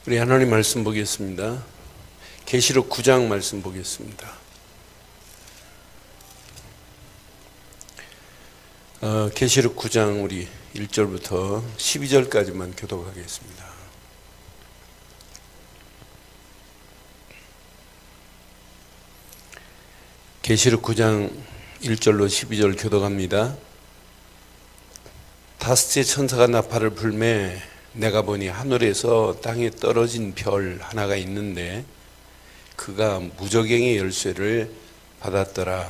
우리 하나님 말씀 보겠습니다. 계시록 9장 말씀 보겠습니다. 계시록 9장 우리 1절부터 12절까지만 교독하겠습니다. 계시록 9장 1절로 12절 교독합니다. 다섯째 천사가 나팔을 불매 내가 보니 하늘에서 땅에 떨어진 별 하나가 있는데 그가 무저갱의 열쇠를 받았더라.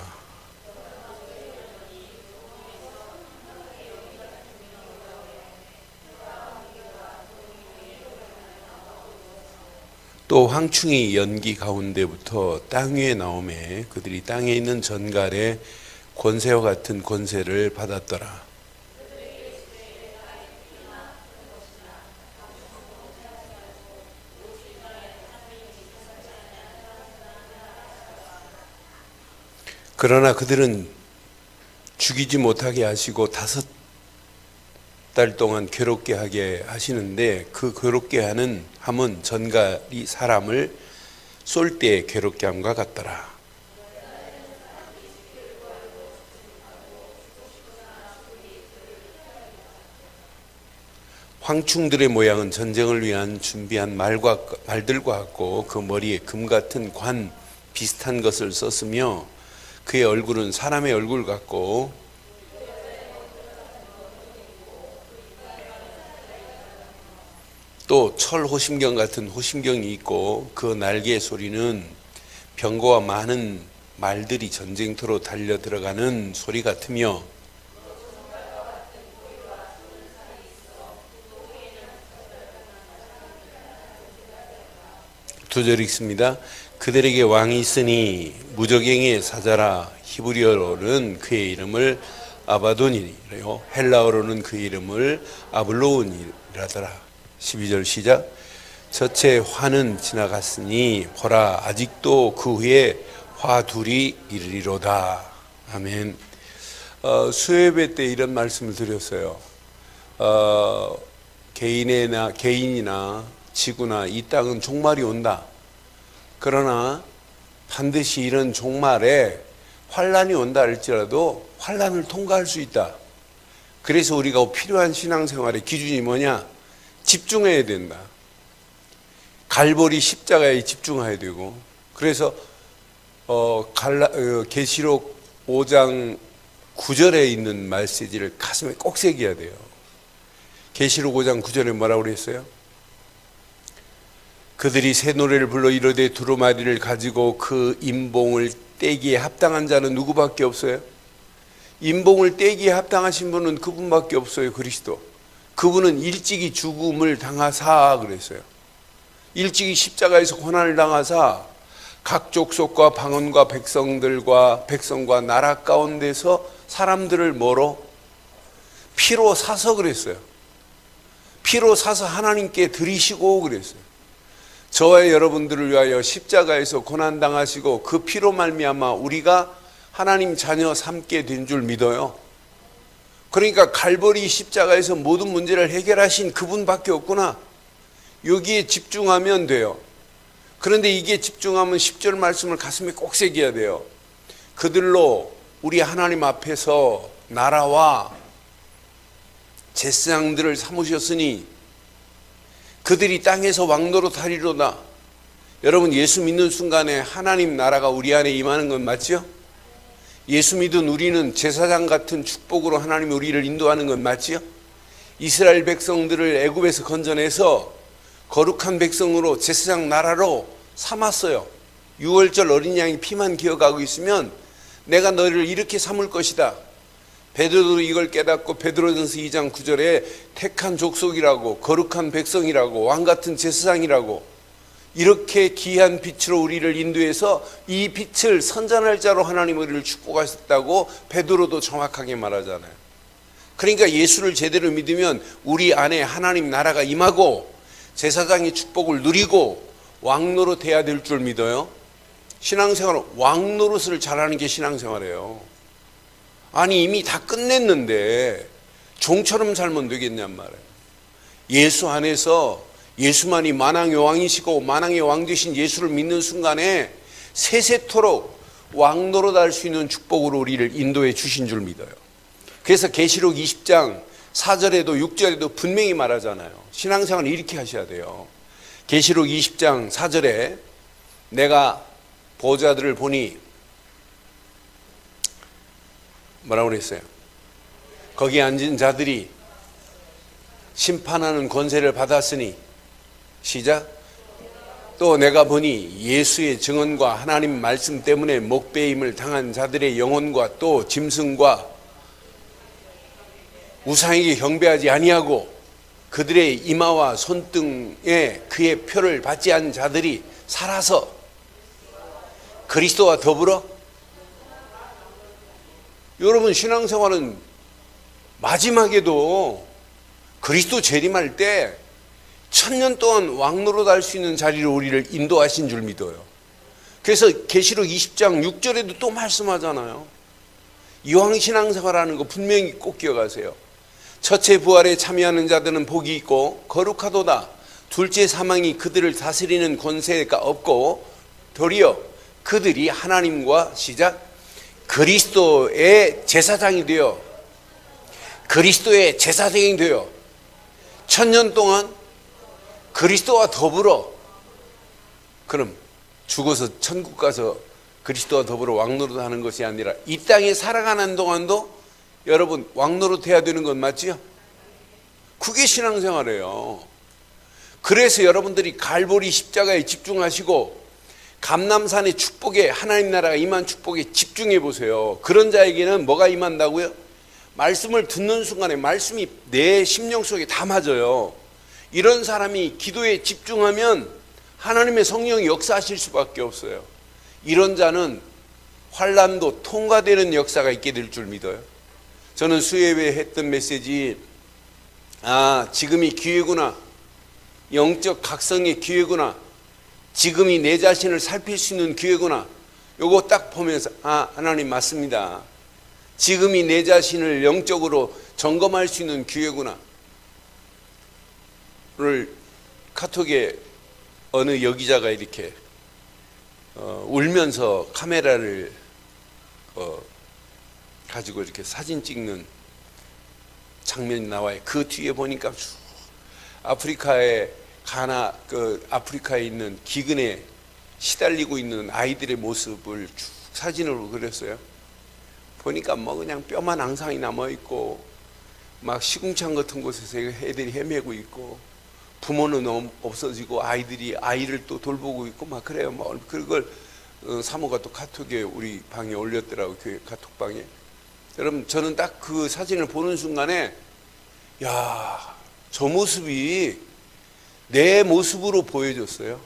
또 황충이 연기 가운데부터 땅 위에 나오매 그들이 땅에 있는 전갈의 권세와 같은 권세를 받았더라. 그러나 그들은 죽이지 못하게 하시고 5달 동안 괴롭게 하게 하시는데 그 괴롭게 함은 전갈이 사람을 쏠 때 괴롭게 함과 같더라. 황충들의 모양은 전쟁을 위한 준비한 말들과 같고 그 머리에 금 같은 관 비슷한 것을 썼으며 그의 얼굴은 사람의 얼굴 같고 또 철 호심경 같은 호심경이 있고 그 날개의 소리는 병거와 많은 말들이 전쟁터로 달려 들어가는 소리 같으며 두 절 읽습니다. 그들에게 왕이 있으니 무저갱의 사자라. 히브리어로는 그의 이름을 아바돈이래요. 헬라어로는 그의 이름을 아블로운이라더라. 12절 시작. 저체 화는 지나갔으니 보라 아직도 그 후에 화 둘이 이르리로다. 아멘. 수요예배 때 이런 말씀을 드렸어요. 개인이나 지구나 이 땅은 종말이 온다. 그러나 반드시 이런 종말에 환란이 온다 할지라도 환란을 통과할 수 있다. 그래서 우리가 필요한 신앙생활의 기준이 뭐냐? 집중해야 된다. 갈보리 십자가에 집중해야 되고. 그래서 계시록 5장 9절에 있는 메시지를 가슴에 꼭 새겨야 돼요. 계시록 5장 9절에 뭐라고 그랬어요? 그들이 새 노래를 불러 이르되 두루마리를 가지고 그 임봉을 떼기에 합당한 자는 누구밖에 없어요? 임봉을 떼기에 합당하신 분은 그분밖에 없어요. 그리스도. 그분은 일찍이 죽음을 당하사 그랬어요. 일찍이 십자가에서 고난을 당하사 각 족속과 방언과 백성과 나라 가운데서 사람들을 뭐로? 피로 사서 그랬어요. 피로 사서 하나님께 드리시고 그랬어요. 저와 여러분들을 위하여 십자가에서 고난당하시고 그 피로 말미암아 우리가 하나님 자녀 삼게 된 줄 믿어요. 그러니까 갈보리 십자가에서 모든 문제를 해결하신 그분밖에 없구나. 여기에 집중하면 돼요. 그런데 이게 집중하면 10절 말씀을 가슴에 꼭 새겨야 돼요. 그들로 우리 하나님 앞에서 나라와 제사장들을 삼으셨으니 그들이 땅에서 왕노릇 하리로다. 여러분 예수 믿는 순간에 하나님 나라가 우리 안에 임하는 건 맞죠? 예수 믿은 우리는 제사장 같은 축복으로 하나님이 우리를 인도하는 건 맞죠? 이스라엘 백성들을 애굽에서 건져내서 거룩한 백성으로 제사장 나라로 삼았어요. 6월절 어린 양의 피만 기억하고 있으면 내가 너희를 이렇게 삼을 것이다. 베드로도 이걸 깨닫고 베드로전서 2장 9절에 택한 족속이라고 거룩한 백성이라고 왕같은 제사장이라고 이렇게 귀한 빛으로 우리를 인도해서 이 빛을 선전할 자로 하나님 우리를 축복하셨다고 베드로도 정확하게 말하잖아요. 그러니까 예수를 제대로 믿으면 우리 안에 하나님 나라가 임하고 제사장의 축복을 누리고 왕노릇 해야 될 줄 믿어요. 신앙생활은 왕노릇을 잘하는 게 신앙생활이에요. 아니 이미 다 끝냈는데 종처럼 살면 되겠냔 말이에요. 예수 안에서 예수만이 만왕의 왕이시고 만왕의 왕 되신 예수를 믿는 순간에 세세토록 왕노릇 할 수 있는 축복으로 우리를 인도해 주신 줄 믿어요. 그래서 계시록 20장 4절에도 6절에도 분명히 말하잖아요. 신앙생활을 이렇게 하셔야 돼요. 계시록 20장 4절에 내가 보호자들을 보니 뭐라고 그랬어요? 거기 앉은 자들이 심판하는 권세를 받았으니 시작. 또 내가 보니 예수의 증언과 하나님 말씀 때문에 목배임을 당한 자들의 영혼과 또 짐승과 우상에게 경배하지 아니하고 그들의 이마와 손등에 그의 표를 받지 않은 자들이 살아서 그리스도와 더불어. 여러분 신앙생활은 마지막에도 그리스도 재림할 때 1000년 동안 왕노릇 할 수 있는 자리로 우리를 인도하신 줄 믿어요. 그래서 계시록 20장 6절에도 또 말씀하잖아요. 이왕 신앙생활하는 거 분명히 꼭 기억하세요. 첫째 부활에 참여하는 자들은 복이 있고 거룩하도다. 둘째 사망이 그들을 다스리는 권세가 없고 도리어 그들이 하나님과 시작 그리스도의 제사장이 되어 그리스도의 제사장이 되어 1000년 동안 그리스도와 더불어. 그럼 죽어서 천국 가서 그리스도와 더불어 왕노릇 하는 것이 아니라 이 땅에 살아가는 동안도 여러분 왕노릇 해야 되는 건 맞지요? 그게 신앙생활이에요. 그래서 여러분들이 갈보리 십자가에 집중하시고 감람산의 축복에 하나님 나라가 임한 축복에 집중해 보세요. 그런 자에게는 뭐가 임한다고요? 말씀을 듣는 순간에 말씀이 내 심령 속에 다 맞아요. 이런 사람이 기도에 집중하면 하나님의 성령이 역사하실 수밖에 없어요. 이런 자는 환난도 통과되는 역사가 있게 될 줄 믿어요. 저는 수요일에 했던 메시지 지금이 기회구나. 영적 각성의 기회구나. 지금이 내 자신을 살필 수 있는 기회구나. 요거 딱 보면서 하나님 맞습니다. 지금이 내 자신을 영적으로 점검할 수 있는 기회구나. 를 카톡에 어느 여기자가 이렇게 울면서 카메라를 가지고 이렇게 사진 찍는 장면이 나와요. 그 뒤에 보니까 아프리카에 아프리카에 있는 기근에 시달리고 있는 아이들의 모습을 쭉 사진으로 그렸어요. 보니까 뭐 그냥 뼈만 앙상이 남아 있고 막 시궁창 같은 곳에서 애들이 헤매고 있고 부모는 없어지고 아이를 또 돌보고 있고 막 그래요. 뭐 그걸 사모가 또 카톡에 우리 방에 올렸더라고. 교회 카톡방에. 여러분 저는 딱 그 사진을 보는 순간에 저 모습이 내 모습으로 보여졌어요.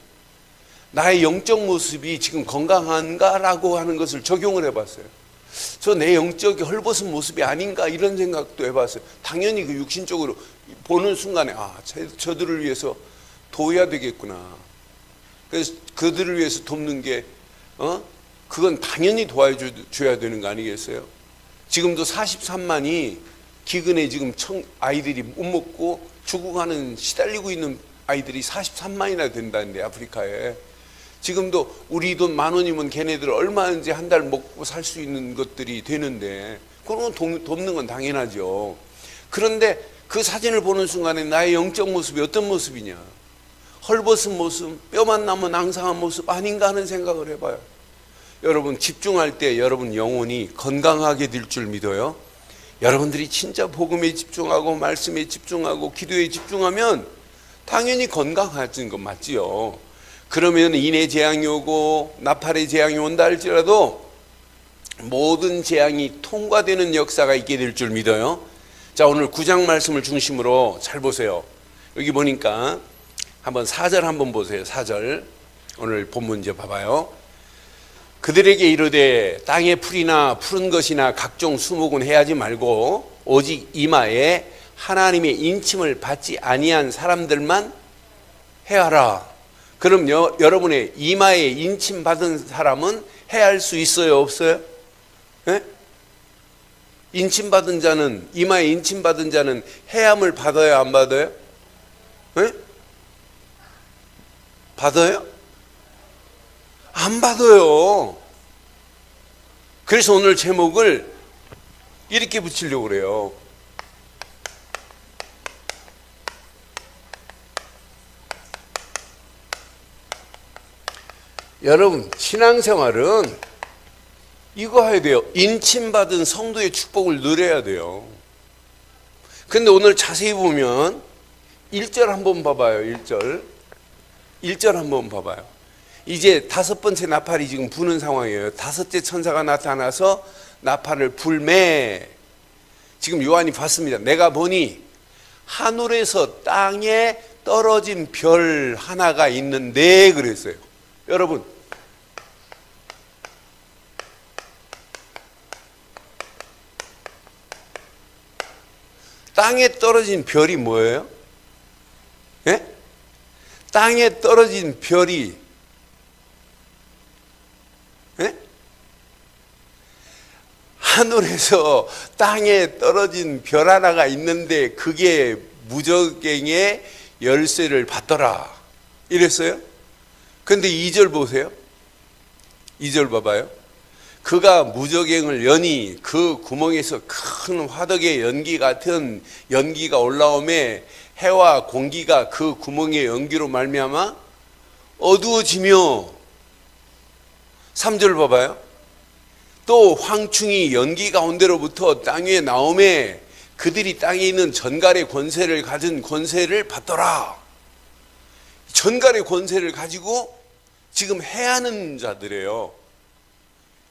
나의 영적 모습이 지금 건강한가라고 하는 것을 적용을 해봤어요. 저 내 영적이 헐벗은 모습이 아닌가 이런 생각도 해봤어요. 당연히 그 육신적으로 보는 순간에 저들을 위해서 도와야 되겠구나. 그래서 그들을 위해서 돕는 게 그건 당연히 도와줘야 되는 거 아니겠어요? 지금도 43만이 기근에 지금 아이들이 못 먹고 죽어가는 시달리고 있는 아이들이 43만이나 된다는데 아프리카에. 지금도 우리 돈 10,000원이면 걔네들 얼마든지 한 달 먹고 살 수 있는 것들이 되는데 그런 건 돕는 건 당연하죠. 그런데 그 사진을 보는 순간에 나의 영적 모습이 어떤 모습이냐? 헐벗은 모습, 뼈만 남은 앙상한 모습 아닌가 하는 생각을 해봐요. 여러분 집중할 때 여러분 영혼이 건강하게 될 줄 믿어요. 여러분들이 진짜 복음에 집중하고 말씀에 집중하고 기도에 집중하면 당연히 건강해지는 건 맞지요. 그러면 인해 재앙이 오고 나팔의 재앙이 온다 할지라도 모든 재앙이 통과되는 역사가 있게 될 줄 믿어요. 자, 오늘 9장 말씀을 중심으로 잘 보세요. 여기 보니까 한번 4절 한번 보세요. 4절 오늘 본문 이제 봐봐요. 그들에게 이르되 땅의 풀이나 푸른 것이나 각종 수목은 해하지 말고 오직 이마에 하나님의 인침을 받지 아니한 사람들만 해하라. 그럼 여러분의 이마에 인침 받은 사람은 해할 수 있어요, 없어요? 네? 인침 받은 자는, 이마에 인침 받은 자는 해함을 받아야 안 받아요? 네? 받아요? 안 받아요. 그래서 오늘 제목을 이렇게 붙이려고 그래요. 여러분, 신앙생활은 이거 해야 돼요. 인침받은 성도의 축복을 누려야 돼요. 근데 오늘 자세히 보면 1절 한번 봐봐요. 1절 한번 봐봐요. 이제 5번째 나팔이 지금 부는 상황이에요. 5째 천사가 나타나서 나팔을 불매. 지금 요한이 봤습니다. 내가 보니 하늘에서 땅에 떨어진 별 하나가 있는데 그랬어요. 여러분, 땅에 떨어진 별이 뭐예요? 예? 땅에 떨어진 별이, 예? 하늘에서 땅에 떨어진 별 하나가 있는데 그게 무저갱의 열쇠를 받더라 이랬어요. 근데 2절 보세요. 2절 봐봐요. 그가 무저갱을 여니 그 구멍에서 큰 화덕의 연기 같은 연기가 올라오매 해와 공기가 그 구멍의 연기로 말미암아 어두워지며 3절 봐봐요. 또 황충이 연기 가운데로부터 땅 위에 나오매 그들이 땅에 있는 전갈의 권세를 가진 권세를 받더라. 전갈의 권세를 가지고 지금 해하는 자들이에요.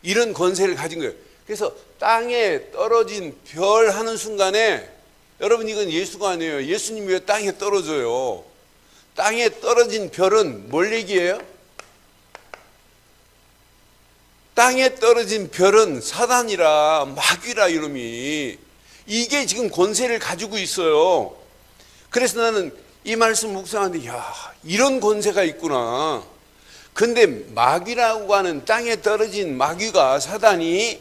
이런 권세를 가진 거예요. 그래서 땅에 떨어진 별 하는 순간에 여러분 이건 예수가 아니에요. 예수님이 왜 땅에 떨어져요? 땅에 떨어진 별은 뭘 얘기해요? 땅에 떨어진 별은 사단이라 마귀라 이놈이 이게 지금 권세를 가지고 있어요. 그래서 나는 이 말씀 묵상하는데 야 이런 권세가 있구나. 근데 마귀라고 하는 땅에 떨어진 마귀가 사단이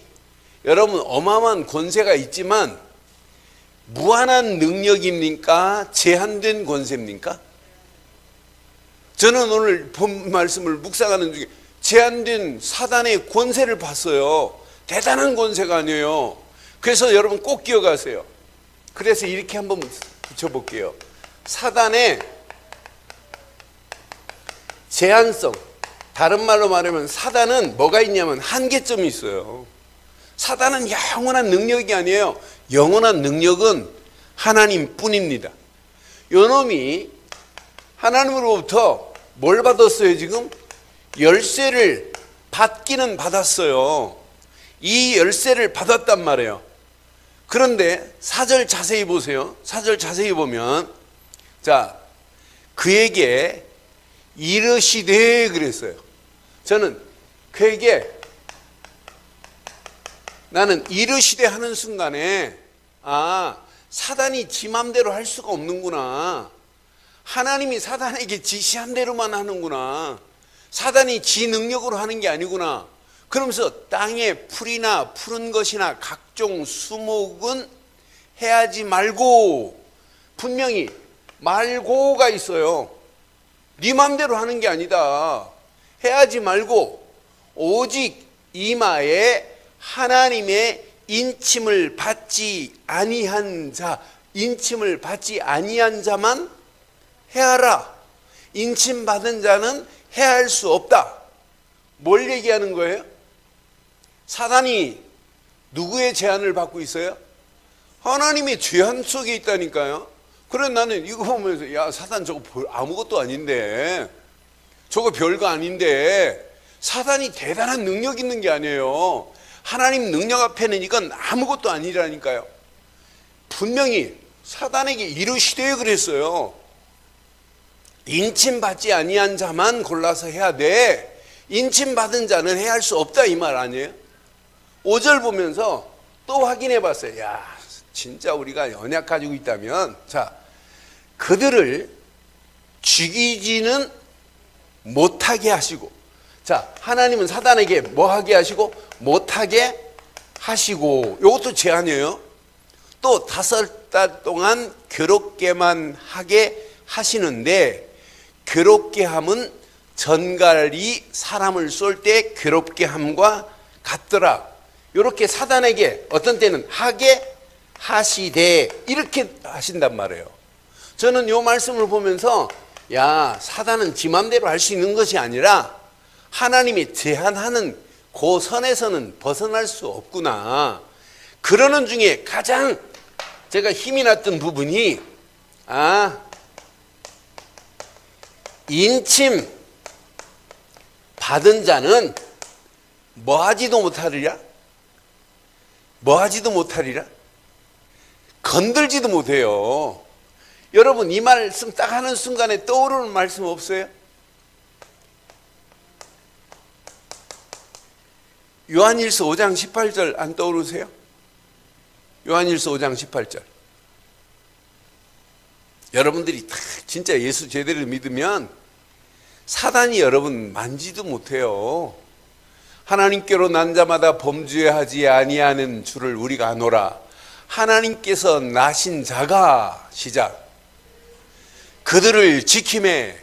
여러분 어마어마한 권세가 있지만 무한한 능력입니까? 제한된 권세입니까? 저는 오늘 본 말씀을 묵상하는 중에 제한된 사단의 권세를 봤어요. 대단한 권세가 아니에요. 그래서 여러분 꼭 기억하세요. 그래서 이렇게 한번 붙여볼게요. 사단의 제한성, 다른 말로 말하면 사단은 뭐가 있냐면 한계점이 있어요. 사단은 영원한 능력이 아니에요. 영원한 능력은 하나님 뿐입니다. 요놈이 하나님으로부터 뭘 받았어요 지금? 열쇠를 받기는 받았어요. 이 열쇠를 받았단 말이에요. 그런데 4절 자세히 보세요. 4절 자세히 보면 자 그에게 이르시되 그랬어요. 저는 그에게 나는 이르시되 하는 순간에 아 사단이 지 맘대로 할 수가 없는구나. 하나님이 사단에게 지시한 대로만 하는구나. 사단이 지 능력으로 하는 게 아니구나. 그러면서 땅에 풀이나 푸른 것이나 각종 수목은 해하지 말고, 분명히 말고가 있어요. 네 맘대로 하는 게 아니다. 해하지 말고 오직 이마에 하나님의 인침을 받지 아니한 자, 인침을 받지 아니한 자만 해하라. 인침 받은 자는 해할 수 없다. 뭘 얘기하는 거예요? 사단이 누구의 제한을 받고 있어요? 하나님의 제한 속에 있다니까요. 그래 나는 이거 보면서 야 사단 저거 아무것도 아닌데, 저거 별거 아닌데, 사단이 대단한 능력 있는 게 아니에요. 하나님 능력 앞에는 이건 아무것도 아니라니까요. 분명히 사단에게 이르시되 그랬어요. 인침받지 아니한 자만 골라서 해야 돼. 인침받은 자는 해야 할 수 없다 이 말 아니에요? 5절 보면서 또 확인해 봤어요. 야 진짜 우리가 언약 가지고 있다면 자 그들을 죽이지는 못하게 하시고, 자 하나님은 사단에게 뭐 하게 하시고 못하게 하시고, 이것도 제한이에요. 또 5달 동안 괴롭게만 하게 하시는데, 괴롭게 함은 전갈이 사람을 쏠 때 괴롭게 함과 같더라. 이렇게 사단에게 어떤 때는 하게 하시되 이렇게 하신단 말이에요. 저는 이 말씀을 보면서 야, 사단은 지 맘대로 할 수 있는 것이 아니라 하나님이 제한하는 그 선에서는 벗어날 수 없구나. 그러는 중에 가장 제가 힘이 났던 부분이 인침 받은 자는 뭐하지도 못하리라? 뭐하지도 못하리라? 건들지도 못해요. 여러분 이 말씀 딱 하는 순간에 떠오르는 말씀 없어요? 요한일서 5장 18절 안 떠오르세요? 요한일서 5장 18절. 여러분들이 다 진짜 예수 제대로 믿으면 사단이 여러분 만지도 못해요. 하나님께로 난 자마다 범죄하지 아니하는 줄을 우리가 아노라. 하나님께서 나신 자가 시작. 그들을 지킴에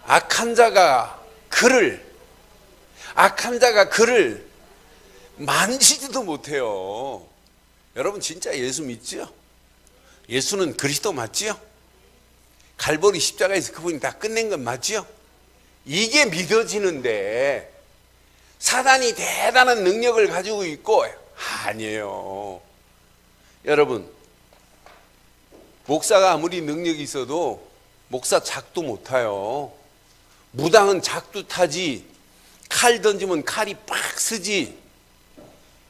악한 자가 그를 만지지도 못해요. 여러분 진짜 예수 믿죠? 예수는 그리스도 맞지요? 갈보리 십자가에서 그분이 다 끝낸 건 맞지요? 이게 믿어지는데 사단이 대단한 능력을 가지고 있고 아니에요. 여러분 목사가 아무리 능력이 있어도 목사 작두 못 타요. 무당은 작두 타지 칼 던지면 칼이 팍 쓰지.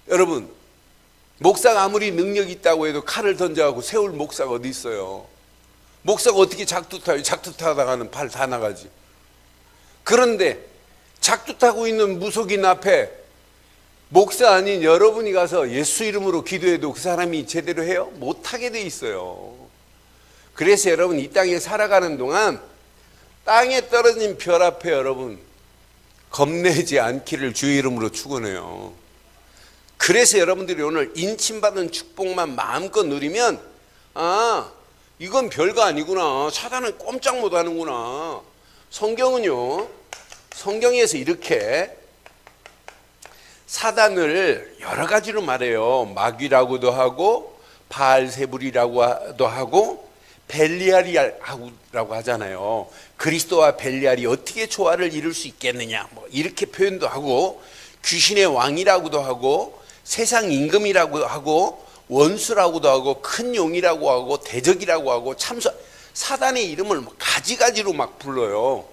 여러분 목사가 아무리 능력이 있다고 해도 칼을 던져갖고 세울 목사가 어디 있어요. 목사가 어떻게 작두 타요? 작두 타다가는 팔 다 나가지. 그런데 작두 타고 있는 무속인 앞에 목사 아닌 여러분이 가서 예수 이름으로 기도해도 그 사람이 제대로 해요? 못하게 돼 있어요. 그래서 여러분 이 땅에 살아가는 동안 땅에 떨어진 별 앞에 여러분 겁내지 않기를 주의 이름으로 축원해요. 그래서 여러분들이 오늘 인침받은 축복만 마음껏 누리면 이건 별거 아니구나. 사단은 꼼짝 못하는구나. 성경은요, 성경에서 이렇게 사단을 여러 가지로 말해요. 마귀라고도 하고 바알세불이라고도 하고 벨리알이라고 하잖아요. 그리스도와 벨리알이 어떻게 조화를 이룰 수 있겠느냐 뭐 이렇게 표현도 하고, 귀신의 왕이라고도 하고 세상 임금이라고 하고 원수라고도 하고 큰 용이라고 하고 대적이라고 하고 참사, 사단의 이름을 가지가지로 막 불러요.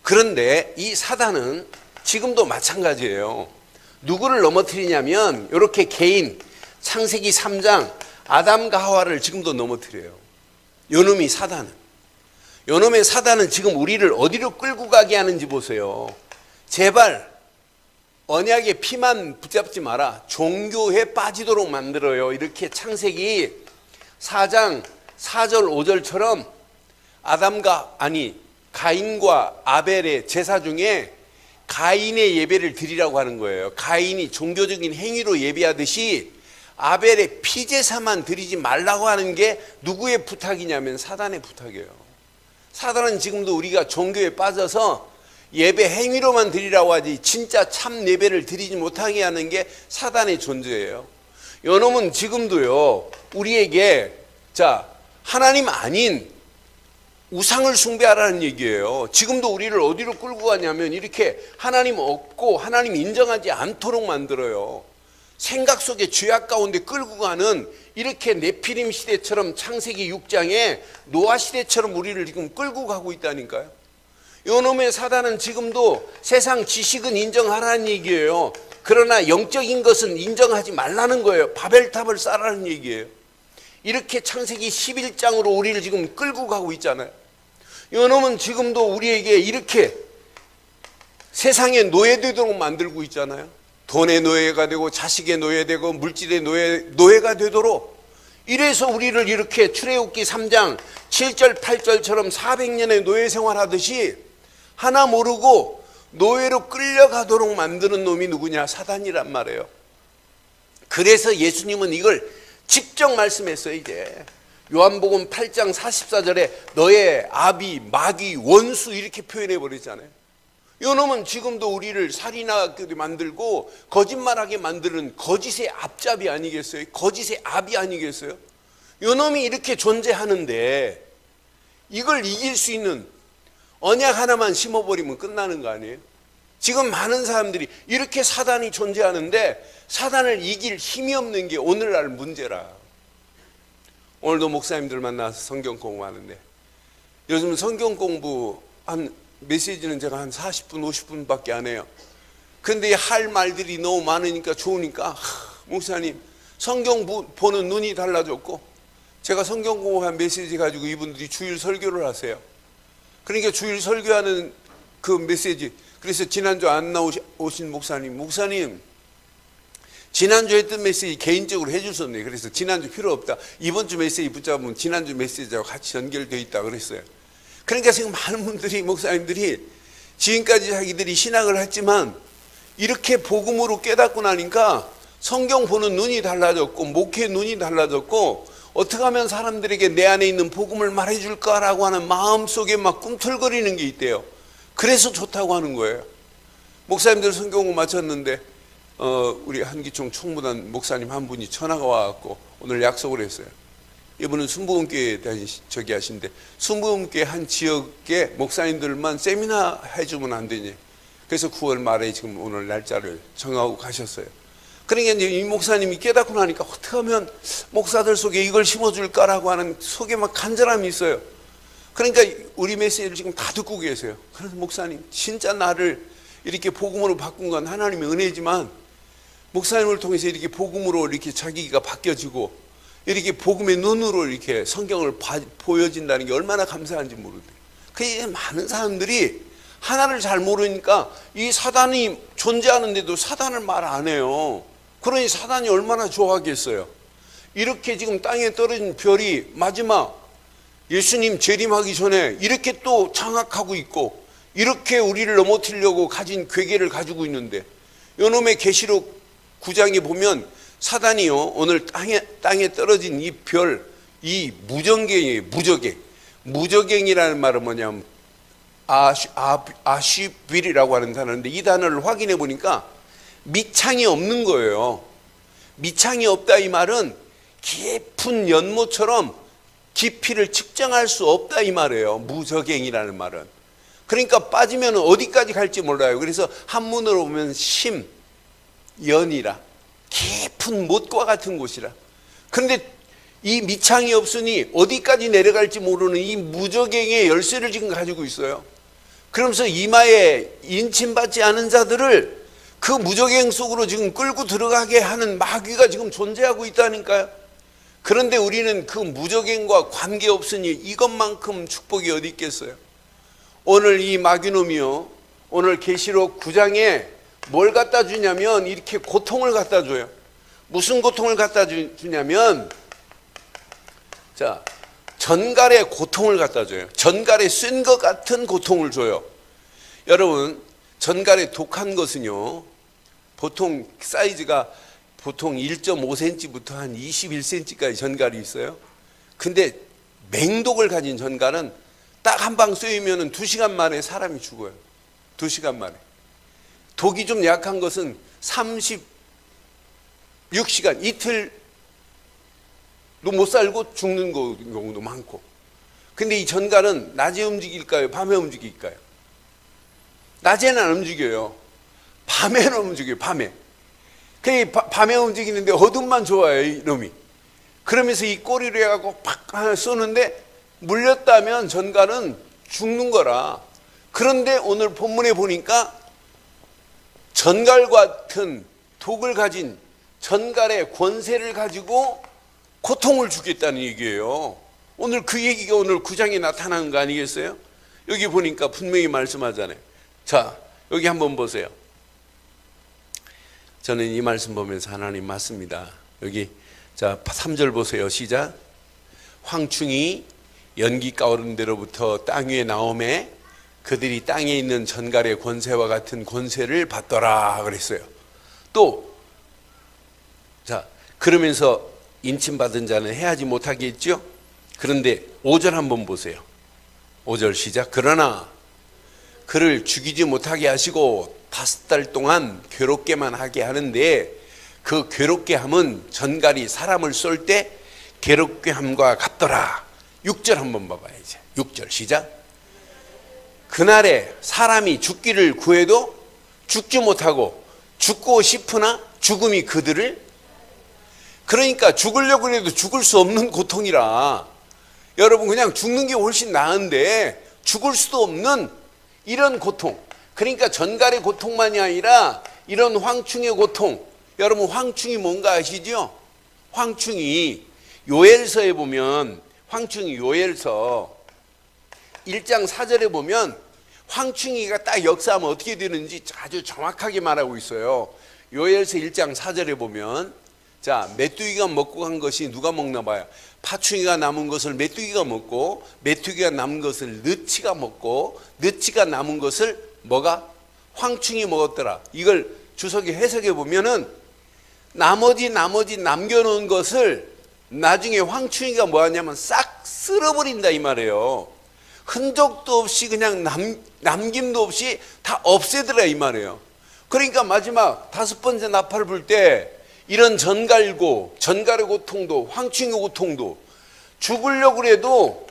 그런데 이 사단은 지금도 마찬가지예요. 누구를 넘어뜨리냐면 이렇게 개인, 창세기 3장 아담과 하와를 지금도 넘어뜨려요. 요놈이 사단은. 요놈의 사단은 지금 우리를 어디로 끌고 가게 하는지 보세요. 제발 언약의 피만 붙잡지 마라. 종교에 빠지도록 만들어요. 이렇게 창세기 4장 4절 5절처럼 가인과 아벨의 제사 중에 가인의 예배를 드리라고 하는 거예요. 가인이 종교적인 행위로 예배하듯이 아벨의 피제사만 드리지 말라고 하는 게 누구의 부탁이냐면 사단의 부탁이에요. 사단은 지금도 우리가 종교에 빠져서 예배 행위로만 드리라고 하지 진짜 참 예배를 드리지 못하게 하는 게 사단의 존재예요. 요놈은 지금도요 우리에게 하나님 아닌 우상을 숭배하라는 얘기예요. 지금도 우리를 어디로 끌고 가냐면 이렇게 하나님 없고 하나님 인정하지 않도록 만들어요. 생각 속에 죄악 가운데 끌고 가는, 이렇게 네피림 시대처럼 창세기 6장에 노아 시대처럼 우리를 지금 끌고 가고 있다니까요. 요놈의 사단은 지금도 세상 지식은 인정하라는 얘기예요. 그러나 영적인 것은 인정하지 말라는 거예요. 바벨탑을 쌓으라는 얘기예요. 이렇게 창세기 11장으로 우리를 지금 끌고 가고 있잖아요. 요놈은 지금도 우리에게 이렇게 세상에 노예되도록 만들고 있잖아요. 돈의 노예가 되고 자식의 노예되고 물질의 노예가 되도록, 이래서 우리를 이렇게 출애굽기 3장 7절 8절처럼 400년의 노예 생활하듯이 하나 모르고 노예로 끌려가도록 만드는 놈이 누구냐? 사단이란 말이에요. 그래서 예수님은 이걸 직접 말씀했어요. 이제 요한복음 8장 44절에 너의 아비, 마귀, 원수 이렇게 표현해 버리잖아요. 요놈은 지금도 우리를 살인하게 만들고 거짓말하게 만드는 거짓의 앞잡이 아니겠어요? 거짓의 압이 아니겠어요? 요놈이 이렇게 존재하는데 이걸 이길 수 있는 언약 하나만 심어버리면 끝나는 거 아니에요? 지금 많은 사람들이 이렇게 사단이 존재하는데 사단을 이길 힘이 없는 게 오늘날 문제라. 오늘도 목사님들 만나서 성경 공부하는데 요즘 성경 공부 한 메시지는 제가 한 40분 50분밖에 안 해요. 근데 할 말들이 너무 많으니까 좋으니까 목사님 성경 보는 눈이 달라졌고 제가 성경 공부한 메시지 가지고 이분들이 주일 설교를 하세요. 그러니까 주일 설교하는 그 메시지, 그래서 지난주 안 나오신 목사님 지난주 했던 메시지 개인적으로 해주셨네요. 그래서 지난주 필요 없다, 이번 주 메시지 붙잡으면 지난주 메시지하고 같이 연결되어 있다 그랬어요. 그러니까 지금 많은 분들이, 목사님들이 지금까지 자기들이 신학을 했지만 이렇게 복음으로 깨닫고 나니까 성경 보는 눈이 달라졌고 목회 눈이 달라졌고 어떻게 하면 사람들에게 내 안에 있는 복음을 말해줄까라고 하는 마음속에 막 꿈틀거리는 게 있대요. 그래서 좋다고 하는 거예요. 목사님들 성경 공부 마쳤는데 우리 한기총 총무단 목사님 한 분이 전화가 와갖고 오늘 약속을 했어요. 이분은 순복음교회 저기 하신데 순복음교회 한 지역의 목사님들만 세미나 해주면 안 되니, 그래서 9월 말에 지금 오늘 날짜를 정하고 가셨어요. 그러니까 이제 이 목사님이 깨닫고 나니까 어떻게 하면 목사들 속에 이걸 심어줄까라고 하는 속에 막 간절함이 있어요. 그러니까 우리 메시지를 지금 다 듣고 계세요. 그래서 목사님 진짜 나를 이렇게 복음으로 바꾼 건 하나님의 은혜지만 목사님을 통해서 이렇게 복음으로 이렇게 자기가 바뀌어지고 이렇게 복음의 눈으로 이렇게 성경을 보여진다는 게 얼마나 감사한지 모르겠어요. 그 많은 사람들이 하나를 잘 모르니까 이 사단이 존재하는데도 사단을 말 안 해요. 그러니 사단이 얼마나 좋아하겠어요. 이렇게 지금 땅에 떨어진 별이 마지막 예수님 재림하기 전에 이렇게 또 장악하고 있고 이렇게 우리를 넘어뜨리려고 가진 괴계를 가지고 있는데, 요놈의 계시록 9장에 보면 사단이요 오늘 땅에 떨어진 이 별, 이 무정갱이에요. 무저갱이라는 말은 뭐냐면 아쉬빌이라고 하는 단어인데 이 단어를 확인해 보니까 밑창이 없는 거예요. 밑창이 없다 이 말은 깊은 연못처럼 깊이를 측정할 수 없다 이 말이에요. 무저갱이라는 말은. 그러니까 빠지면 어디까지 갈지 몰라요. 그래서 한문으로 보면 연이라 깊은 못과 같은 곳이라. 그런데 이 밑창이 없으니 어디까지 내려갈지 모르는 이 무저갱의 열쇠를 지금 가지고 있어요. 그러면서 이마에 인침받지 않은 자들을 그 무저갱 속으로 지금 끌고 들어가게 하는 마귀가 지금 존재하고 있다니까요. 그런데 우리는 그 무저갱과 관계없으니 이것만큼 축복이 어디 있겠어요. 오늘 이 마귀놈이요 오늘 계시록 9장에 뭘 갖다 주냐면 이렇게 고통을 갖다 줘요. 무슨 고통을 갖다 주냐면 자, 전갈의 고통을 갖다 줘요. 전갈에 쓴 것 같은 고통을 줘요. 여러분 전갈에 독한 것은요 보통 사이즈가 보통 1.5cm부터 한 21cm까지 전갈이 있어요. 근데 맹독을 가진 전갈은 딱 한 방 쏘이면 2시간 만에 사람이 죽어요. 2시간 만에. 독이 좀 약한 것은 36시간 이틀도 못 살고 죽는 경우도 많고. 근데 이 전갈은 낮에 움직일까요? 밤에 움직일까요? 낮에는 안 움직여요. 밤에는 움직여요. 밤에. 밤에 움직이는데 어둠만 좋아해요 이놈이. 그러면서 이 꼬리로 해갖고 팍 하나 쏘는데 물렸다면 전갈은 죽는 거라. 그런데 오늘 본문에 보니까 전갈 같은 독을 가진 전갈의 권세를 가지고 고통을 주겠다는 얘기예요. 오늘 그 얘기가 오늘 9장에 나타나는 거 아니겠어요? 여기 보니까 분명히 말씀하잖아요. 자, 여기 한번 보세요. 저는 이 말씀 보면서 하나님 맞습니다. 여기 자 3절 보세요. 시작. 황충이 연기 가오른 데로부터 땅 위에 나오매 그들이 땅에 있는 전갈의 권세와 같은 권세를 받더라 그랬어요. 또 자 그러면서 인침받은 자는 해하지 못하겠죠. 그런데 5절 한번 보세요. 5절 시작. 그러나 그를 죽이지 못하게 하시고 5달 동안 괴롭게만 하게 하는데, 그 괴롭게 함은 전갈이 사람을 쏠 때 괴롭게 함과 같더라. 6절 한번 봐봐요. 이제 6절 시작. 그날에 사람이 죽기를 구해도 죽지 못하고 죽고 싶으나 죽음이 그들을, 그러니까 죽으려고 해도 죽을 수 없는 고통이라, 여러분 그냥 죽는 게 훨씬 나은데 죽을 수도 없는 이런 고통. 그러니까 전갈의 고통만이 아니라 이런 황충의 고통. 여러분 황충이 뭔가 아시죠? 황충이 요엘서에 보면, 황충이 요엘서 1장 4절에 보면 황충이가 딱 역사하면 어떻게 되는지 아주 정확하게 말하고 있어요. 요엘서 1장 4절에 보면, 자, 메뚜기가 먹고 간 것이 누가 먹나 봐요. 파충이가 남은 것을 메뚜기가 먹고, 메뚜기가 남은 것을 느치가 먹고, 느치가 남은 것을 뭐가? 황충이 먹었더라. 이걸 주석이 해석해 보면은 나머지 남겨놓은 것을 나중에 황충이가 뭐 하냐면 싹 쓸어버린다 이 말이에요. 흔적도 없이 그냥 남김도 없이 다 없애더라 이 말이에요. 그러니까 마지막 5번째 나팔을 불 때 이런 전갈의 고통도, 황충의 고통도, 죽으려고 해도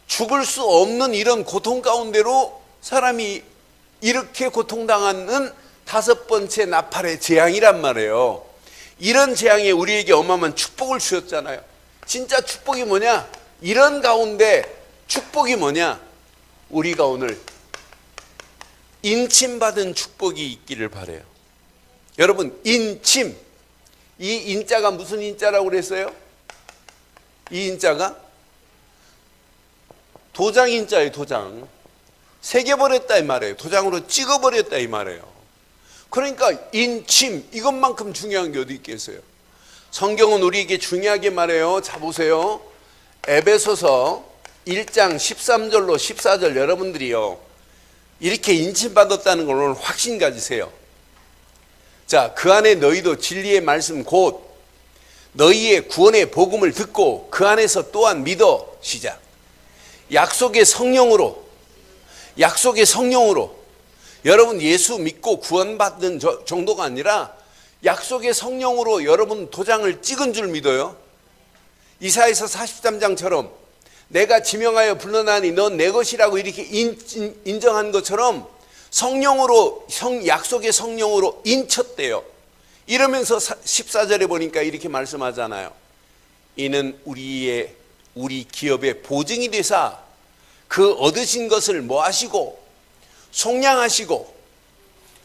죽을 수 없는 이런 고통 가운데로 사람이 이렇게 고통당하는 5번째 나팔의 재앙이란 말이에요. 이런 재앙에 우리에게 어마어마한 축복을 주셨잖아요. 진짜 축복이 뭐냐? 이런 가운데 축복이 뭐냐? 우리가 오늘 인침받은 축복이 있기를 바라요. 여러분, 인침. 이 인자가 무슨 인자라고 그랬어요? 이 인자가 도장 인자예요. 도장. 새겨버렸다 이 말이에요. 도장으로 찍어버렸다 이 말이에요. 그러니까 인침, 이것만큼 중요한 게 어디 있겠어요? 성경은 우리에게 중요하게 말해요. 자 보세요. 에베소서 1장 13절로 14절 여러분들이요, 이렇게 인침받았다는 걸 오늘 확신 가지세요. 자, 그 안에 너희도 진리의 말씀 곧 너희의 구원의 복음을 듣고 그 안에서 또한 믿어. 시작. 약속의 성령으로 여러분 예수 믿고 구원받는 정도가 아니라 약속의 성령으로 여러분 도장을 찍은 줄 믿어요. 이사야서 43장처럼 내가 지명하여 불러나니 넌 내 것이라고 이렇게 인정한 것처럼 성령으로, 약속의 성령으로 인쳤대요. 이러면서 14절에 보니까 이렇게 말씀하잖아요. 이는 우리 기업의 보증이 되사 그 얻으신 것을 뭐 하시고 속량하시고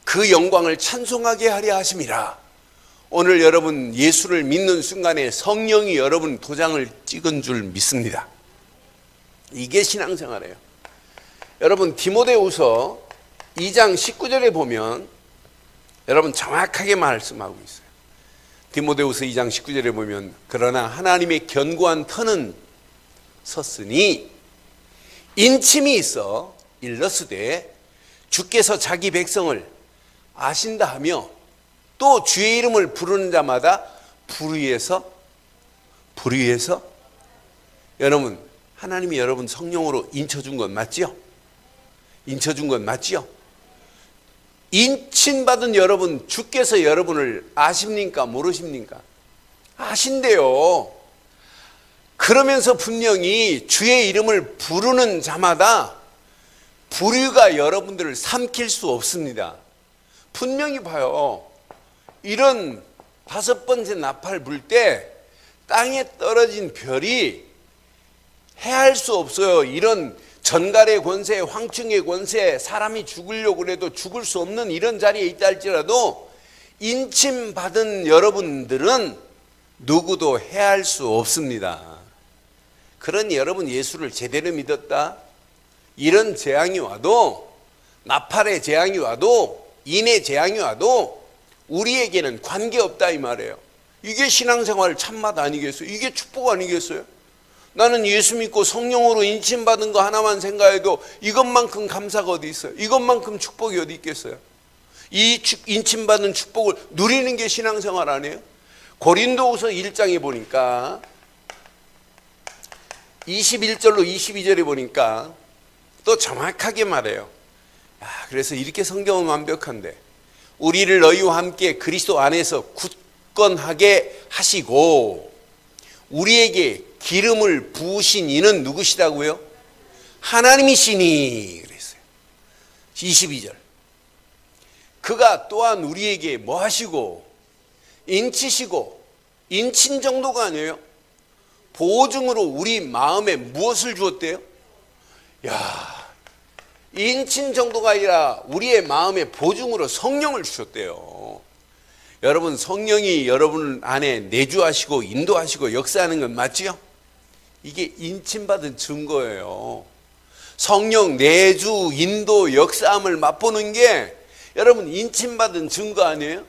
그 영광을 찬송하게 하려 하심이라. 오늘 여러분 예수를 믿는 순간에 성령이 여러분 도장을 찍은 줄 믿습니다. 이게 신앙생활이에요. 여러분 디모데후서 2장 19절에 보면 여러분 정확하게 말씀하고 있어요. 디모데후서 2장 19절에 보면 그러나 하나님의 견고한 터는 섰으니 인침이 있어 일러스되 주께서 자기 백성을 아신다 하며 또 주의 이름을 부르는 자마다 불의해서 여러분 하나님이 여러분 성령으로 인쳐준 건 맞지요? 인쳐준 건 맞지요? 인침받은 여러분, 주께서 여러분을 아십니까? 모르십니까? 아신대요. 그러면서 분명히 주의 이름을 부르는 자마다 불의가 여러분들을 삼킬 수 없습니다. 분명히 봐요. 이런 5번째 나팔 불 때 땅에 떨어진 별이 해할 수 없어요. 이런 전갈의 권세, 황충의 권세, 사람이 죽으려고 해도 죽을 수 없는 이런 자리에 있다 할지라도 인침받은 여러분들은 누구도 해할 수 없습니다. 그러니 여러분 예수를 제대로 믿었다, 이런 재앙이 와도, 나팔의 재앙이 와도, 인의 재앙이 와도 우리에게는 관계없다 이 말이에요. 이게 신앙생활 참맛 아니겠어요? 이게 축복 아니겠어요? 나는 예수 믿고 성령으로 인침받은 거 하나만 생각해도 이것만큼 감사가 어디 있어요? 이것만큼 축복이 어디 있겠어요? 이 인침받은 축복을 누리는 게 신앙생활 아니에요? 고린도후서 1장에 보니까 21절로 22절에 보니까 또 정확하게 말해요. 그래서 이렇게 성경은 완벽한데, 우리를 너희와 함께 그리스도 안에서 굳건하게 하시고 우리에게 기름을 부으신 이는 누구시다고요? 하나님이시니 그랬어요. 22절. 그가 또한 우리에게 뭐 하시고 인치시고, 인친 정도가 아니에요. 보증으로 우리 마음에 무엇을 주었대요? 인친 정도가 아니라 우리의 마음에 보증으로 성령을 주셨대요. 여러분, 성령이 여러분 안에 내주하시고 인도하시고 역사하는 건 맞지요? 이게 인침받은 증거예요. 성령 내주 인도 역사함을 맛보는 게 여러분 인침받은 증거 아니에요?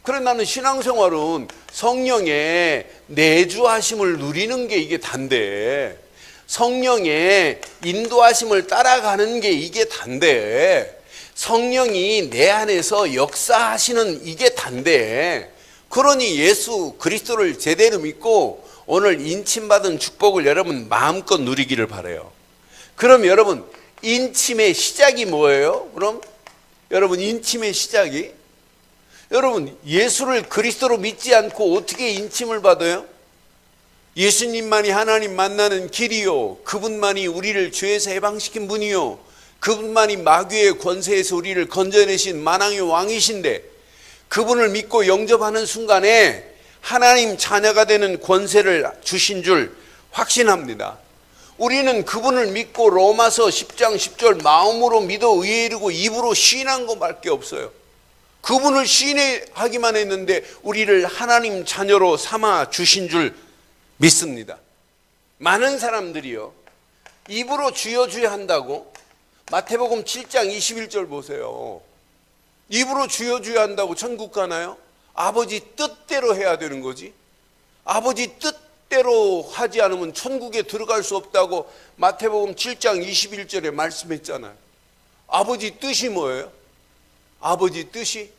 그래, 나는 신앙생활은 성령의 내주하심을 누리는 게 이게 단데, 성령의 인도하심을 따라가는 게 이게 단데, 성령이 내 안에서 역사하시는 이게 단데, 그러니 예수 그리스도를 제대로 믿고 오늘 인침받은 축복을 여러분 마음껏 누리기를 바라요. 그럼 여러분, 인침의 시작이 뭐예요? 그럼 여러분, 인침의 시작이, 여러분, 예수를 그리스도로 믿지 않고 어떻게 인침을 받아요? 예수님만이 하나님 만나는 길이요, 그분만이 우리를 죄에서 해방시킨 분이요, 그분만이 마귀의 권세에서 우리를 건져내신 만왕의 왕이신데, 그분을 믿고 영접하는 순간에 하나님 자녀가 되는 권세를 주신 줄 확신합니다. 우리는 그분을 믿고 로마서 10장 10절 마음으로 믿어 의에 이르고 입으로 시인한 것밖에 없어요. 그분을 시인하기만 했는데 우리를 하나님 자녀로 삼아 주신 줄 믿습니다. 많은 사람들이요, 입으로 주여 주여 한다고, 마태복음 7장 21절 보세요. 입으로 주여 주여 한다고 천국 가나요? 아버지 뜻대로 해야 되는 거지. 아버지 뜻대로 하지 않으면 천국에 들어갈 수 없다고 마태복음 7장 21절에 말씀했잖아요. 아버지 뜻이 뭐예요? 아버지 뜻이?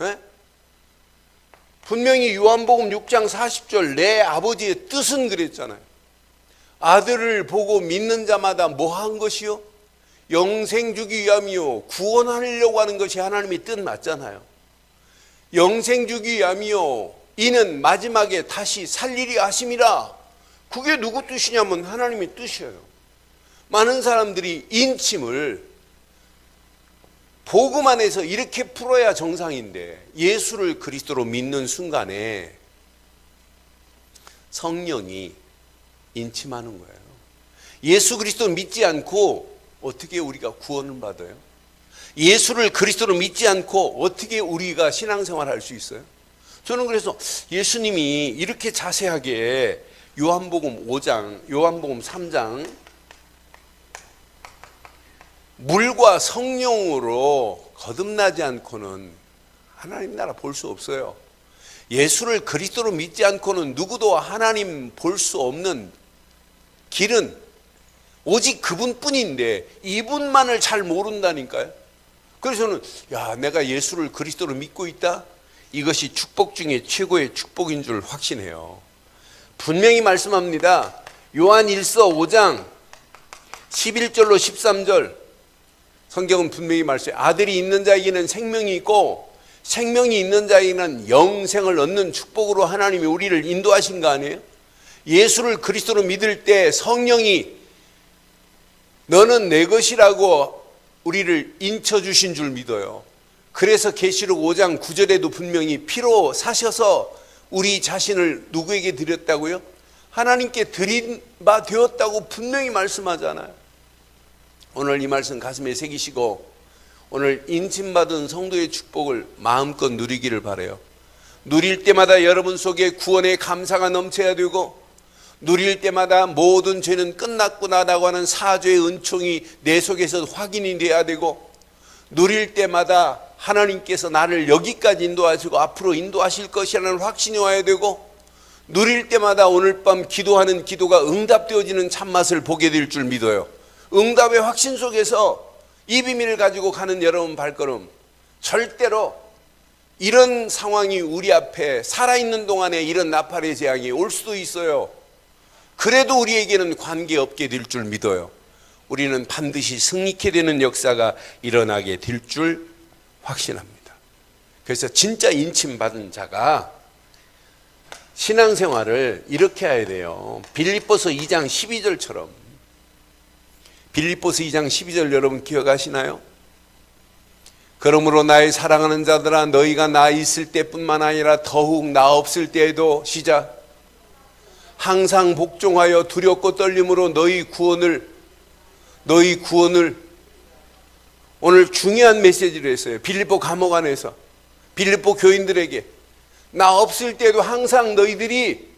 네? 분명히 요한복음 6장 40절 내 아버지의 뜻은 그랬잖아요. 아들을 보고 믿는 자마다 뭐 한 것이요? 영생 주기 위함이요, 구원하려고 하는 것이 하나님의 뜻 맞잖아요. 영생 주기 위함이요, 이는 마지막에 다시 살리리 하심이라. 그게 누구 뜻이냐면 하나님의 뜻이에요. 많은 사람들이 인침을 복음 안에서 이렇게 풀어야 정상인데, 예수를 그리스도로 믿는 순간에 성령이 인침하는 거예요. 예수 그리스도를 믿지 않고 어떻게 우리가 구원을 받아요? 예수를 그리스도로 믿지 않고 어떻게 우리가 신앙생활을 할 수 있어요? 저는 그래서 예수님이 이렇게 자세하게 요한복음 5장, 요한복음 3장 물과 성령으로 거듭나지 않고는 하나님 나라 볼 수 없어요. 예수를 그리스도로 믿지 않고는 누구도 하나님 볼 수 없는 길은 오직 그분뿐인데 이분만을 잘 모른다니까요. 그래서 저는 내가 예수를 그리스도로 믿고 있다? 이것이 축복 중에 최고의 축복인 줄 확신해요. 분명히 말씀합니다. 요한 1서 5장 11절로 13절 성경은 분명히 말씀해요. 아들이 있는 자에게는 생명이 있고 생명이 있는 자에게는 영생을 얻는 축복으로 하나님이 우리를 인도하신 거 아니에요? 예수를 그리스도로 믿을 때 성령이 너는 내 것이라고 우리를 인쳐주신 줄 믿어요. 그래서 계시록 5장 9절에도 분명히 피로 사셔서 우리 자신을 누구에게 드렸다고요? 하나님께 드린 바 되었다고 분명히 말씀하잖아요. 오늘 이 말씀 가슴에 새기시고 오늘 인침받은 성도의 축복을 마음껏 누리기를 바라요. 누릴 때마다 여러분 속에 구원의 감사가 넘쳐야 되고, 누릴 때마다 모든 죄는 끝났구나라고 하는 사죄의 은총이 내 속에서 확인이 돼야 되고, 누릴 때마다 하나님께서 나를 여기까지 인도하시고 앞으로 인도하실 것이라는 확신이 와야 되고, 누릴 때마다 오늘 밤 기도하는 기도가 응답되어지는 참맛을 보게 될 줄 믿어요. 응답의 확신 속에서 이 비밀을 가지고 가는 여러분 발걸음, 절대로 이런 상황이 우리 앞에 살아있는 동안에 이런 나팔의 재앙이 올 수도 있어요. 그래도 우리에게는 관계없게 될 줄 믿어요. 우리는 반드시 승리케 되는 역사가 일어나게 될 줄 확신합니다. 그래서 진짜 인침받은 자가 신앙생활을 이렇게 해야 돼요. 빌립보서 2장 12절처럼. 빌립보서 2장 12절 여러분 기억하시나요? 그러므로 나의 사랑하는 자들아, 너희가 나 있을 때뿐만 아니라 더욱 나 없을 때에도, 시작, 항상 복종하여 두렵고 떨림으로 너희 구원을, 오늘 중요한 메시지를 했어요. 빌립보 감옥 안에서 빌립보 교인들에게 나 없을 때도 항상 너희들이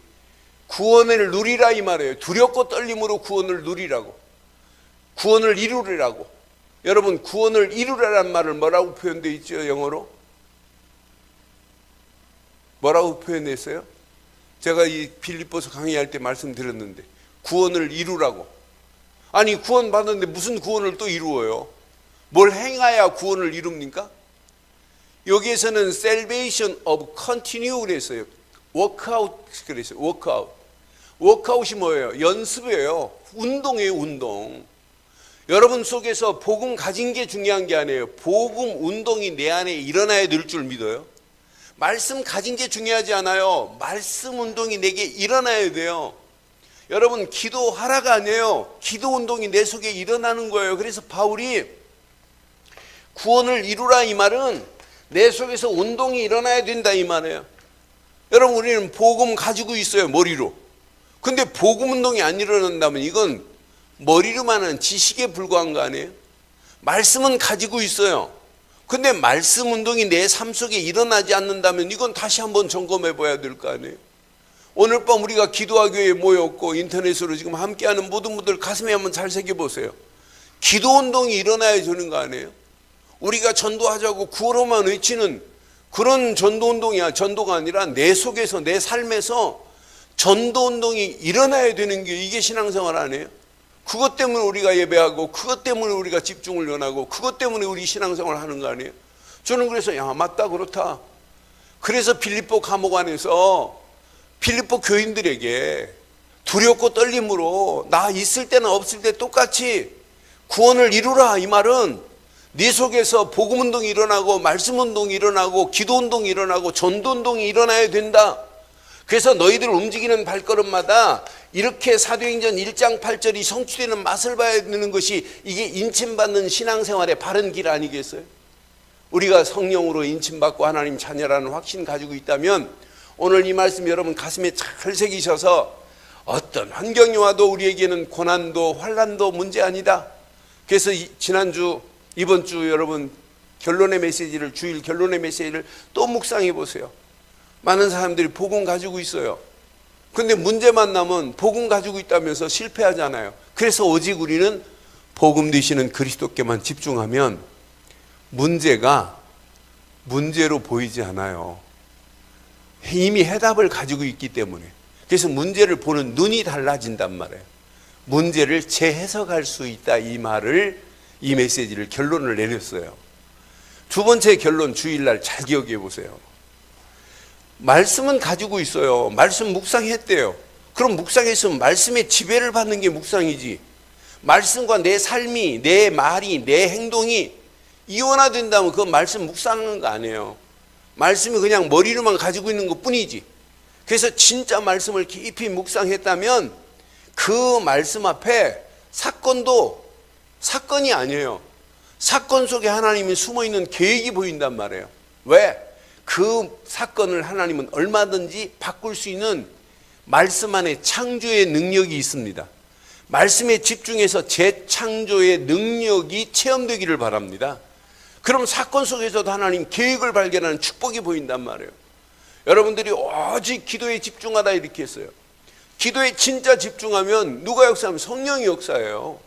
구원을 누리라 이 말이에요. 두렵고 떨림으로 구원을 누리라고, 구원을 이루리라고. 여러분, 구원을 이루라는 말을 뭐라고 표현되어 있죠? 영어로 뭐라고 표현했어요? 제가 이 빌립보서 강의할 때 말씀드렸는데, 구원을 이루라고. 아니, 구원 받았는데 무슨 구원을 또 이루어요? 뭘 행해야 구원을 이룹니까? 여기에서는 salvation of continue 그랬어요. workout 그랬어요. workout이 뭐예요? 연습이에요. 운동이에요. 운동. 여러분 속에서 복음 가진 게 중요한 게 아니에요. 복음 운동이 내 안에 일어나야 될 줄 믿어요. 말씀 가진 게 중요하지 않아요. 말씀 운동이 내게 일어나야 돼요. 여러분, 기도하라가 아니에요. 기도 운동이 내 속에 일어나는 거예요. 그래서 바울이 구원을 이루라 이 말은 내 속에서 운동이 일어나야 된다 이 말이에요. 여러분, 우리는 복음 가지고 있어요. 머리로. 근데 복음 운동이 안 일어난다면 이건 머리로만 하는 지식에 불과한 거 아니에요? 말씀은 가지고 있어요. 근데 말씀 운동이 내 삶 속에 일어나지 않는다면 이건 다시 한번 점검해 봐야 될 거 아니에요? 오늘 밤 우리가 기도하교회에 모였고 인터넷으로 지금 함께하는 모든 분들 가슴에 한번 잘 새겨보세요. 기도 운동이 일어나야 되는 거 아니에요? 우리가 전도하자고 구호로만 외치는 그런 전도 운동이야. 전도가 아니라 내 속에서, 내 삶에서 전도 운동이 일어나야 되는 게 이게 신앙생활 아니에요? 그것 때문에 우리가 예배하고, 그것 때문에 우리가 집중을 원하고, 그것 때문에 우리 신앙생활을 하는 거 아니에요? 저는 그래서 야, 맞다, 그렇다. 그래서 빌립보 감옥 안에서 빌립보 교인들에게 두렵고 떨림으로 나 있을 때나 없을 때 똑같이 구원을 이루라 이 말은 네 속에서 복음 운동이 일어나고, 말씀 운동이 일어나고, 기도 운동이 일어나고, 전도 운동이 일어나야 된다. 그래서 너희들 움직이는 발걸음마다 이렇게 사도행전 1장 8절이 성취되는 맛을 봐야 되는 것이 이게 인침받는 신앙생활의 바른 길 아니겠어요? 우리가 성령으로 인침받고 하나님 자녀라는 확신 가지고 있다면 오늘 이 말씀 여러분 가슴에 잘 새기셔서 어떤 환경이 와도 우리에게는 고난도 환난도 문제 아니다. 그래서 지난주 이번 주 여러분 결론의 메시지를, 주일 결론의 메시지를 또 묵상해 보세요. 많은 사람들이 복음 가지고 있어요. 근데 문제만 나면 복음 가지고 있다면서 실패하잖아요. 그래서 오직 우리는 복음 되시는 그리스도께만 집중하면 문제가 문제로 보이지 않아요. 이미 해답을 가지고 있기 때문에. 그래서 문제를 보는 눈이 달라진단 말이에요. 문제를 재해석할 수 있다 이 말을, 이 메시지를 결론을 내렸어요. 두 번째 결론 주일날 잘 기억해 보세요. 말씀은 가지고 있어요. 말씀 묵상했대요. 그럼 묵상했으면 말씀의 지배를 받는 게 묵상이지. 말씀과 내 삶이, 내 말이, 내 행동이 이원화된다면 그건 말씀 묵상하는 거 아니에요. 말씀이 그냥 머리로만 가지고 있는 것 뿐이지. 그래서 진짜 말씀을 깊이 묵상했다면 그 말씀 앞에 사건도 사건이 아니에요. 사건 속에 하나님이 숨어있는 계획이 보인단 말이에요. 왜? 그 사건을 하나님은 얼마든지 바꿀 수 있는 말씀 안에 창조의 능력이 있습니다. 말씀에 집중해서 재창조의 능력이 체험되기를 바랍니다. 그럼 사건 속에서도 하나님 계획을 발견하는 축복이 보인단 말이에요. 여러분들이 오직 기도에 집중하다 이렇게 했어요. 기도에 진짜 집중하면 누가 역사하면 성령이 역사해요.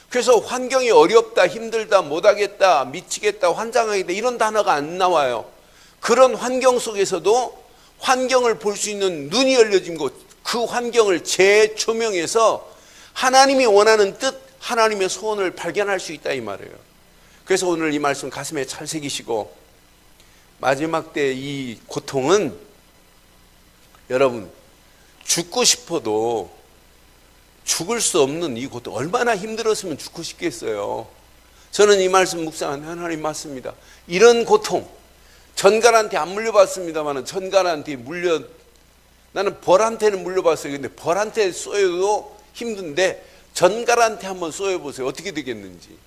그래서 환경이 어렵다, 힘들다, 못하겠다, 미치겠다, 환장하겠다 이런 단어가 안 나와요. 그런 환경 속에서도 환경을 볼 수 있는 눈이 열려진 곳, 그 환경을 재조명해서 하나님이 원하는 뜻, 하나님의 소원을 발견할 수 있다 이 말이에요. 그래서 오늘 이 말씀 가슴에 잘 새기시고, 마지막 때 이 고통은 여러분 죽고 싶어도 죽을 수 없는 이 고통, 얼마나 힘들었으면 죽고 싶겠어요. 저는 이 말씀 묵상하는 하나님 맞습니다. 이런 고통, 전갈한테 안 물려봤습니다만 전갈한테 나는 벌한테는 물려봤어요. 근데 벌한테 쏘여도 힘든데 전갈한테 한번 쏘여보세요. 어떻게 되겠는지.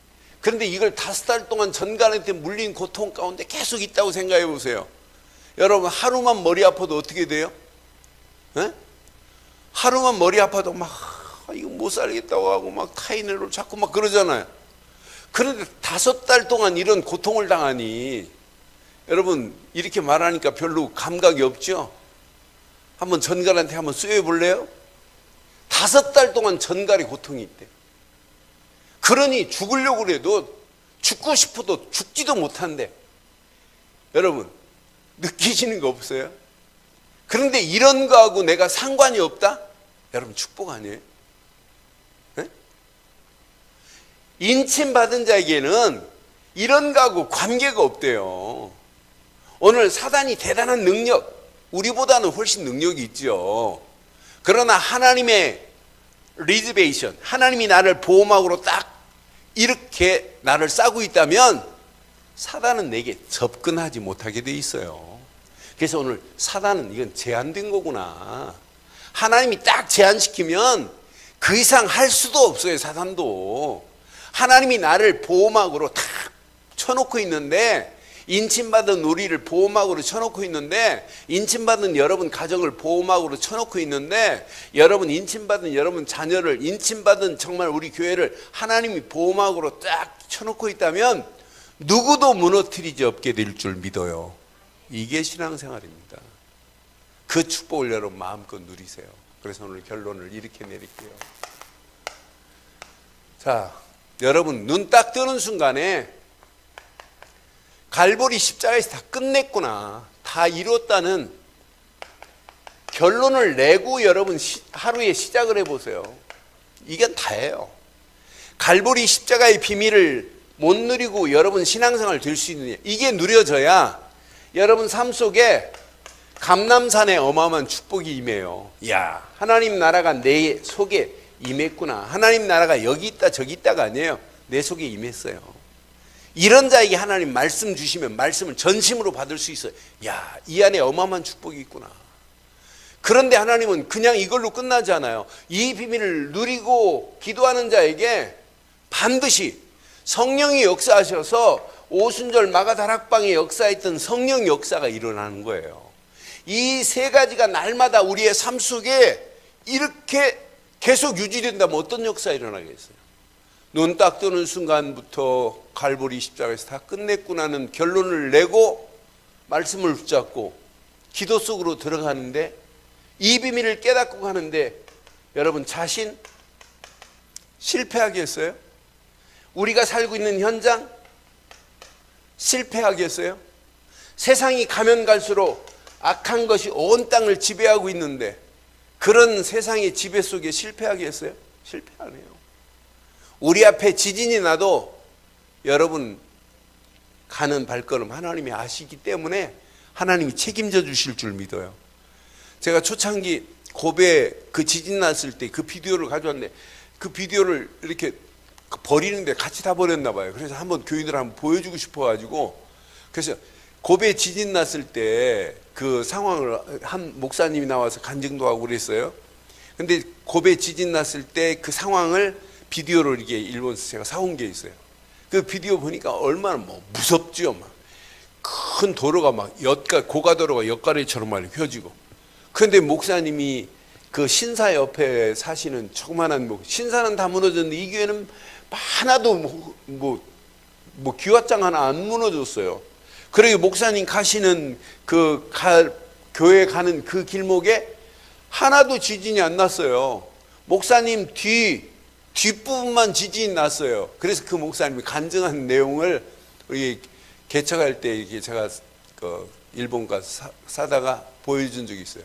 그런데 이걸 5달 동안 전갈한테 물린 고통 가운데 계속 있다고 생각해 보세요. 여러분, 하루만 머리 아파도 어떻게 돼요? 에? 하루만 머리 아파도 막 이거 못 살겠다고 하고 막 타이네로 자꾸 막 그러잖아요. 그런데 5달 동안 이런 고통을 당하니 여러분, 이렇게 말하니까 별로 감각이 없죠? 한번 전갈한테 한번 쏘여 볼래요? 5달 동안 전갈의 고통이 있대. 그러니 죽으려고 그래도 죽고 싶어도 죽지도 못한대. 여러분, 느끼시는 거 없어요? 그런데 이런 거하고 내가 상관이 없다? 여러분, 축복 아니에요? 네? 인침받은 자에게는 이런 거하고 관계가 없대요. 오늘 사단이 대단한 능력, 우리보다는 훨씬 능력이 있죠. 그러나 하나님의 리즈베이션, 하나님이 나를 보호막으로 딱 이렇게 나를 싸고 있다면 사단은 내게 접근하지 못하게 돼 있어요. 그래서 오늘 사단은 이건 제한된 거구나. 하나님이 딱 제한시키면 그 이상 할 수도 없어요. 사단도. 하나님이 나를 보호막으로 탁 쳐놓고 있는데, 인침받은 우리를 보호막으로 쳐놓고 있는데, 인침받은 여러분 가정을 보호막으로 쳐놓고 있는데, 여러분 인침받은 여러분 자녀를, 인침받은 정말 우리 교회를 하나님이 보호막으로 딱 쳐놓고 있다면 누구도 무너뜨리지 없게 될 줄 믿어요. 이게 신앙생활입니다. 그 축복을 여러분 마음껏 누리세요. 그래서 오늘 결론을 이렇게 내릴게요. 자, 여러분 눈 딱 뜨는 순간에 갈보리 십자가에서 다 끝냈구나, 다 이뤘다는 결론을 내고 여러분 하루에 시작을 해보세요. 이게 다예요. 갈보리 십자가의 비밀을 못 누리고 여러분 신앙생활 될 수 있느냐, 이게 누려져야 여러분 삶 속에 감람산에 어마어마한 축복이 임해요. 야, 하나님 나라가 내 속에 임했구나. 하나님 나라가 여기 있다 저기 있다가 아니에요. 내 속에 임했어요. 이런 자에게 하나님 말씀 주시면 말씀을 전심으로 받을 수 있어요. 야, 이 안에 어마어마한 축복이 있구나. 그런데 하나님은 그냥 이걸로 끝나지 않아요. 이 비밀을 누리고 기도하는 자에게 반드시 성령이 역사하셔서 오순절 마가다락방에 역사했던 성령 역사가 일어나는 거예요. 이 세 가지가 날마다 우리의 삶 속에 이렇게 계속 유지된다면 어떤 역사가 일어나겠어요? 눈 딱 뜨는 순간부터 갈보리 십자가에서 다 끝냈구나는 결론을 내고 말씀을 붙잡고 기도 속으로 들어가는데, 이 비밀을 깨닫고 가는데 여러분 자신 실패하겠어요? 우리가 살고 있는 현장 실패하겠어요? 세상이 가면 갈수록 악한 것이 온 땅을 지배하고 있는데 그런 세상의 지배 속에 실패하겠어요? 실패 안 해요. 우리 앞에 지진이 나도 여러분 가는 발걸음 하나님이 아시기 때문에 하나님이 책임져 주실 줄 믿어요. 제가 초창기 고베 그 지진 났을 때 그 비디오를 가져왔는데 그 비디오를 이렇게 버리는데 같이 다 버렸나 봐요. 그래서 한번 교인들 한번 보여주고 싶어가지고, 그래서 고베 지진 났을 때 그 상황을 한 목사님이 나와서 간증도 하고 그랬어요. 근데 고베 지진 났을 때 그 상황을 비디오로 이렇게 일본에서 제가 사온 게 있어요. 그 비디오 보니까 얼마나 뭐 무섭죠. 막 큰 도로가 막 고가도로가 엿가리처럼 막 펴지고. 그런데 목사님이 그 신사 옆에 사시는 조그만한 신사는 다 무너졌는데 이 교회는 하나도 뭐 기와장 하나 안 무너졌어요. 그러게 목사님 가시는 교회 가는 그 길목에 하나도 지진이 안 났어요. 목사님 뒷부분만 지진이 났어요. 그래서 그 목사님이 간증한 내용을 우리 개척할 때 이게 제가 일본 가서 사다가 보여준 적이 있어요.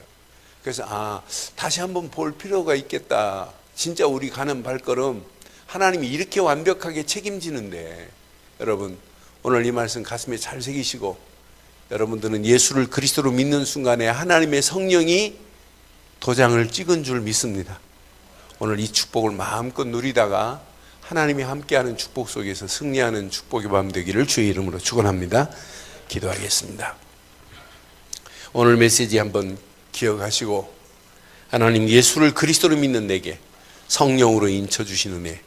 그래서 다시 한번 볼 필요가 있겠다. 진짜 우리 가는 발걸음 하나님이 이렇게 완벽하게 책임지는데, 여러분 오늘 이 말씀 가슴에 잘 새기시고, 여러분들은 예수를 그리스도로 믿는 순간에 하나님의 성령이 도장을 찍은 줄 믿습니다. 오늘 이 축복을 마음껏 누리다가 하나님이 함께하는 축복 속에서 승리하는 축복의 밤 되기를 주의 이름으로 축원합니다. 기도하겠습니다. 오늘 메시지 한번 기억하시고 하나님 예수를 그리스도로 믿는 내게 성령으로 인쳐주신 은혜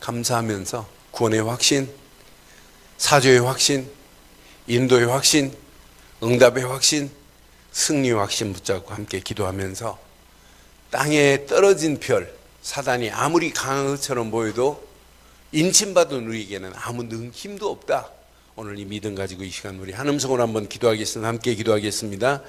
감사하면서 구원의 확신, 사죄의 확신, 인도의 확신, 응답의 확신, 승리의 확신 붙잡고 함께 기도하면서 땅에 떨어진 별, 사단이 아무리 강한 것처럼 보여도 인침받은 우리에게는 아무 힘도 없다. 오늘 이 믿음 가지고 이 시간 우리 한 음성으로 한번 기도하겠습니다. 함께 기도하겠습니다.